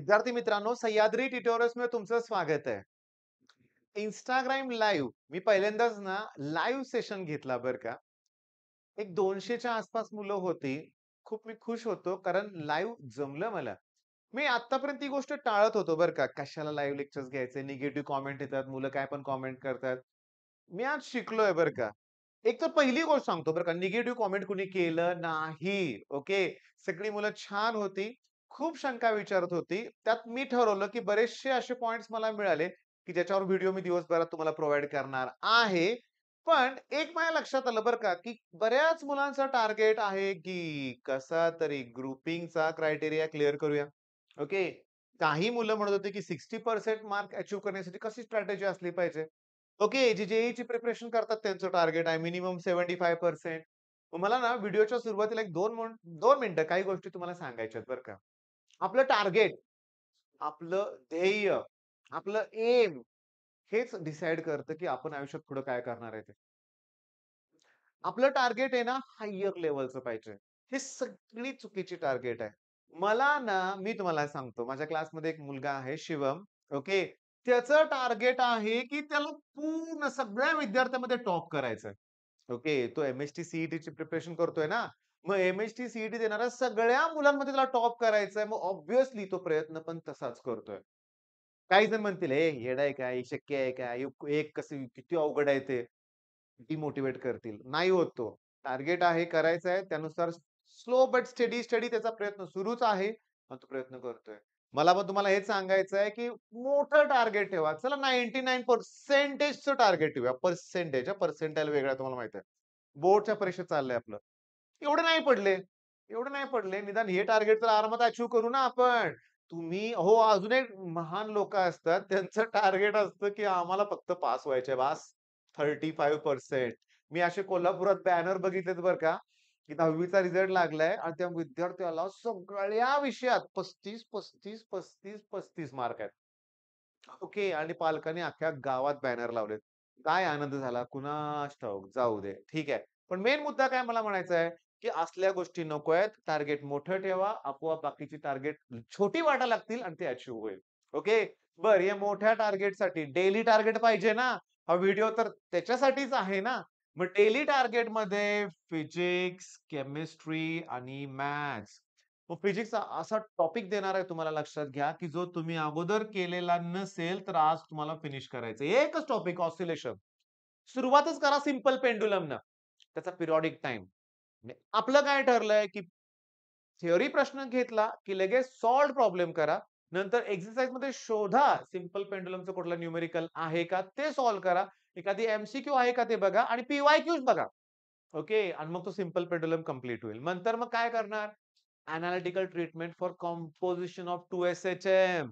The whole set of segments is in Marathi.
विद्यार्थी मित्रांनो, सह्याद्री ट्युटोरियल्समध्ये तुमचं स्वागत आहे. Instagram लाईव्ह मी पहिल्यांदाच ना लाईव्ह सेशन घेतला बरं का. एक 200च्या आसपास मुलं होती. खूप मी खुश होतो कारण लाईव्ह जमलं मला. मी आत्तापर्यंत ती गोष्ट टाळत होतो बरं का. कशाला लाईव्ह लेक्चर्स घ्यायचे, निगेटिव्ह कमेंट येतात, मुलं काय पण कमेंट करतात. मी आज शिकलोय बरं का. एक तर पहिली गोष्ट सांगतो बरं का, निगेटिव्ह कमेंट कुणी केलं नाही. ओके. सगळी मुलं छान होती. खूप शंका विचारत होती. त्यात मी ठरवलं, की बरेचसे असे पॉइंट्स मला मिळाले, की ज्याच्यावर व्हिडिओ मी दिवसभरात तुम्हाला प्रोव्हाईड करणार आहे. पण एक माझ्या लक्षात आलं बरं का, की बऱ्याच मुलांचं टार्गेट आहे, की कसा तरी ग्रुपिंगचा क्रायटेरिया क्लिअर करूया. ओके. काही मुलं म्हणत होते, की 60% मार्क अचीव्ह करण्यासाठी कशी स्ट्रॅटेजी असली पाहिजे. ओके. जे जे प्रिपरेशन करतात त्यांचं टार्गेट आहे मिनिमम 75%. मग मला ना व्हिडिओच्या सुरुवातीला एक 2 मिनिटं काही गोष्टी तुम्हाला सांगायच्या आहेत बरं का. आपलं टार्गेट, आपलं ध्येय, आपलं एम हेच डिसाईड करतं, की आपण आयुष्यात पुढे काय करणार आहे ते. आपलं टार्गेट आहे ना हायर लेव्हलचं पाहिजे. ही सगळी चुकीची टार्गेट आहे. मला ना मी तुम्हाला सांगतो माझ्या क्लासमध्ये एक मुलगा आहे शिवम. ओके. त्याचं टार्गेट आहे, की त्याला पूर्ण सगळ्या विद्यार्थ्यांमध्ये टॉप करायचंय. ओके. तो एम-एस-टी, सी-ई-टीची प्रिपरेशन करतोय ना. मग एम-एस-टी, सी-ई-टी देणाऱ्या सगळ्या मुलांमध्ये त्याला टॉप करायचंय. मग ऑब्व्हियसली तो प्रयत्न पण तसाच करतोय. काही जण म्हणतील, "ए येडा आहे का? हे शक्य आहे का? एक कसं किती अवघड आहे ते." डिमोटिव्हेट करतील. नाही होत तो. टार्गेट आहे, करायचं आहे. त्यानुसार स्लो बट स्टेडी स्टडी त्याचा प्रयत्न सुरूच आहे आणि तो प्रयत्न करतोय. मला पण तुम्हाला हेच सांगायचं आहे, की मोठं टार्गेट ठेवा. चला 99% टार्गेट ठेवूया. पर्सेंटेज पर्सेंटाइल वेगळा आहे तुम्हाला माहिती आहे. बोर्डच्या परीक्षेत चाललंय आपलं. एवढे नाही पडले. एवढे नाही पडले. निदान हे टार्गेट तर आरामात अचीव्ह करू ना आपण. तुम्ही हो, अजून एक महान लोकं असतात. त्यांचं टार्गेट असतं, की आम्हाला फक्त पास व्हायचंय बास. 35% मी असे कोल्हापुरात बॅनर बघितलेत बरं का, की 10वी चा रिझल्ट लागलाय आणि त्या विद्यार्थ्याला सगळ्या विषयात 35, 35, 35, 35 मार्क आहेत. ओके. आणि पालकांनी अख्ख्या गावात बॅनर लावलेत. काय आनंद झाला कुणास ठाऊक. जाऊ दे. ठीक आहे. पण मेन मुद्दा काय मला म्हणायचा आहे, की असल्या गोष्टी नको आहेत. टार्गेट मोठं ठेवा. आपोआप बाकीची टार्गेट छोटी वाटायला लागतील आणि ते अचीव्ह होईल. ओके. बरं या मोठ्या टार्गेटसाठी डेली टार्गेट पाहिजे ना. हा व्हिडिओ तर त्याच्यासाठीच आहे ना. मग डेली टार्गेटमध्ये फिजिक्स, केमिस्ट्री आणि मॅथ्स मग फिजिक्सचा असा टॉपिक देणार आहे तुम्हाला लक्षात घ्या, की जो तुम्ही अगोदर केलेला नसेल, तर आज तुम्हाला फिनिश करायचं एकच टॉपिक ऑसिलेशन. सुरुवातच करा सिंपल पेंडुलमनं. त्याचा पिरियॉडिक टाईम. आपलं काय ठरलंय, की थिअरी प्रश्न घेतला, की लगेच सॉल्व्ह प्रॉब्लेम करा. नंतर एक्सरसाइजमध्ये शोधा सिंपल पेंडुलमचं कुठलं न्यूमेरिकल आहे का ते सॉल्व्ह करा. एखादी एम-सी-क्यू आहे का ते बघा आणि पी-वाय-क्यूज बघा. ओके. आणि मग तो सिंपल पेंडुलम कंप्लीट होईल. नंतर मग काय करणार? Analytical treatment for composition of 2 SHM.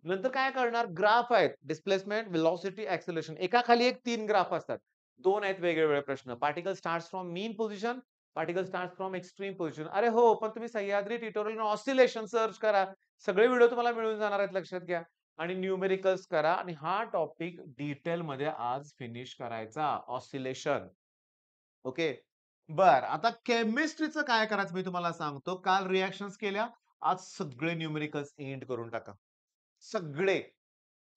नंतर काय करणार? ग्राफ आहेत. Displacement, velocity, acceleration. एकाखाली एक 3 ग्राफ असतात. 2 आहेत वेगळे-वेगळे प्रश्न. Particle starts from mean position, particle starts from extreme position. अरे हो, पण तुम्ही सह्याद्री ट्युटोरियल ऑसिलेशन सर्च करा. सगळे व्हिडिओ तुम्हाला मिळून जाणार आहेत लक्षात घ्या. आणि न्यूमेरिकल्स करा आणि हा टॉपिक डिटेलमध्ये आज फिनिश करायचा ऑसिलेशन. ओके. बरं. आता केमिस्ट्रीचं काय करायचं मी तुम्हाला सांगतो. काल रिएक्शन्स केल्या. आज सगळे न्यूमेरिकल्स एंड करून टाका. सगळे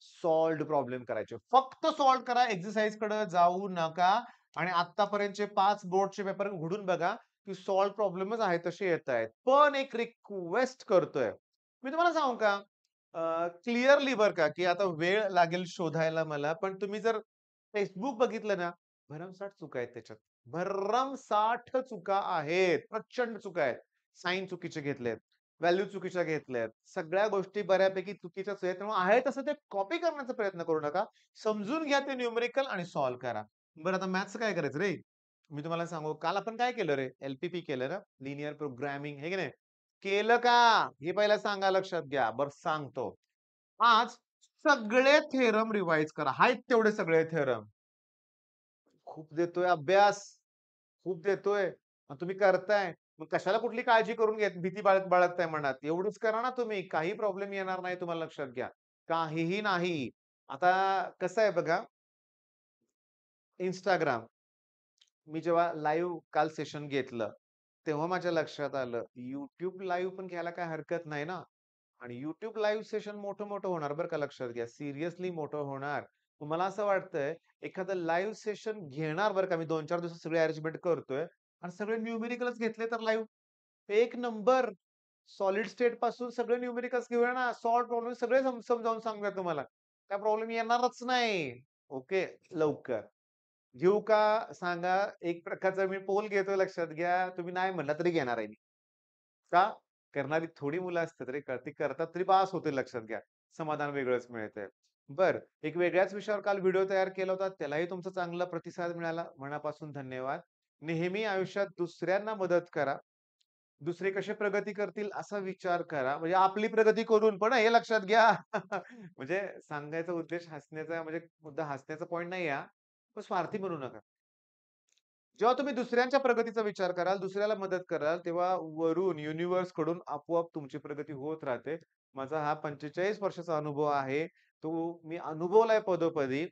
सॉल्व्हड प्रॉब्लेम करायचे. फक्त सॉल्व्ह करा. एक्सरसाइजकडे जाऊ नका आणि आत्तापर्यंतचे 5 बोर्डचे पेपर उघडून बघा, की सॉल्व्ह प्रॉब्लेमच आहे तसे येतायत. पण एक रिक्वेस्ट करतोय. मी तुम्हाला सांगू का? क्लिअरली बरं का, की आता वेळ लागेल शोधायला मला. पण तुम्ही जर टेक्स्टबुक बघितलं ना, भरमसाठ चुका आहेत त्याच्यात. भरमसाठ चुका आहेत. प्रचंड चुका आहेत. साइन चुकीचे घेतलेत. व्हॅल्यू चुकीच्या घेतल्यात. सगळ्या गोष्टी बऱ्यापैकी चुकीच्याच आहेत. त्यामुळे आहे तसं ते कॉपी करण्याचा प्रयत्न करू नका. समजून घ्या ते न्यूमेरिकल आणि सॉल्व्ह करा. बरं आता मॅथ्सचं काय करायचं रे? मी तुम्हाला सांगू, काल आपण काय केलं रे? एल-पी-पी केलं ना? लिनिअर प्रोग्रामिंग हे की नाही? केलं का? हे पहिला सांगा लक्षात घ्या. बरं सांगतो. आज सगळे थेरम रिवाईज करा. आहेत तेवढे सगळे थेरम. खूप देतोय अभ्यास. खूप देतोय. तुम्ही करताय. मग कशाला कुठली काळजी करून घेत भीती बाळगताय मनात. एवढंच करा ना तुम्ही. काही प्रॉब्लेम येणार नाही तुम्हाला लक्षात घ्या. काहीही नाही. आता कसं आहे बघा, Instagram मी जेव्हा लाईव्ह काल सेशन घेतलं, तेव्हा माझ्या लक्षात आलं, YouTube लाईव्ह पण घ्यायला काही हरकत नाही ना. आणि YouTube लाईव्ह सेशन मोठं-मोठं होणार बरं का लक्षात घ्या. सिरियसली मोठं होणार. मला असं वाटतंय एखादं लाईव्ह सेशन घेणार बरं का मी 2-4 दिवसात सगळी अरेंजमेंट करतोय आणि सगळे न्यूमेरिकलच घेतले तर लाईव्ह. एक नंबर. सॉलिड स्टेट पासून सगळे न्यूमेरिकल्स घेऊया ना. सॉल्व्ह प्रॉब्लेम सगळे समजावून सांगूया तुम्हाला. काय प्रॉब्लेम येणारच नाही. ओके. लवकर. घेऊ का सांगा? एक प्रकारचा मी पोल घेतोय लक्षात घ्या. तुम्ही नाही म्हटला तरी घेणार आहे मी. का? करणारी थोडी मुलं असतात रे. ती करतात तरी बास होते लक्षात घ्या. समाधान वेगळंच मिळतंय. बरं, एक वेगळ्याच विषयावर काल व्हिडिओ तयार केला होता. त्यालाही तुमचा चांगला प्रतिसाद मिळाला. मनापासून धन्यवाद. नेहमी आयुष्यात दुसऱ्यांना मदत करा. दुसरे कसे प्रगती करतील असा विचार करा. म्हणजे आपली प्रगती करून पण हे लक्षात घ्या. म्हणजे सांगायचा उद्देश हसण्याचा म्हणजे मुद्दा हसण्याचा पॉइंट नाही हा. पण स्वार्थी बनू नका. जेव्हा तुम्ही दुसऱ्यांच्या प्रगतीचा विचार कराल, दुसऱ्याला मदत कराल, तेव्हा वरून युनिव्हर्सकडून आपोआप तुमची प्रगती होत राहते. माझा हा 45 वर्षाचा अनुभव आहे. तो मी अनुभवलाय पदोपदी.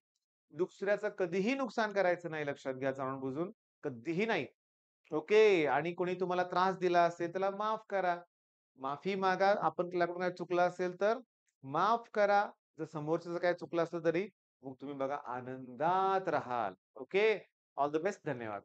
दुसऱ्याचं कधीही नुकसान करायचं नाही लक्षात घ्या जाणून-बुजून. कधीही नाही. ओके. आणि कोणी तुम्हाला त्रास दिला असेल, त्याला माफ करा. माफी मागा. आपल्याकडून काही चुकलं असेल तर माफ करा. जर समोरच्याचं काही चुकलं असलं तरी मग तुम्ही बघा आनंदात राहाल. ओके. All the best. धन्यवाद.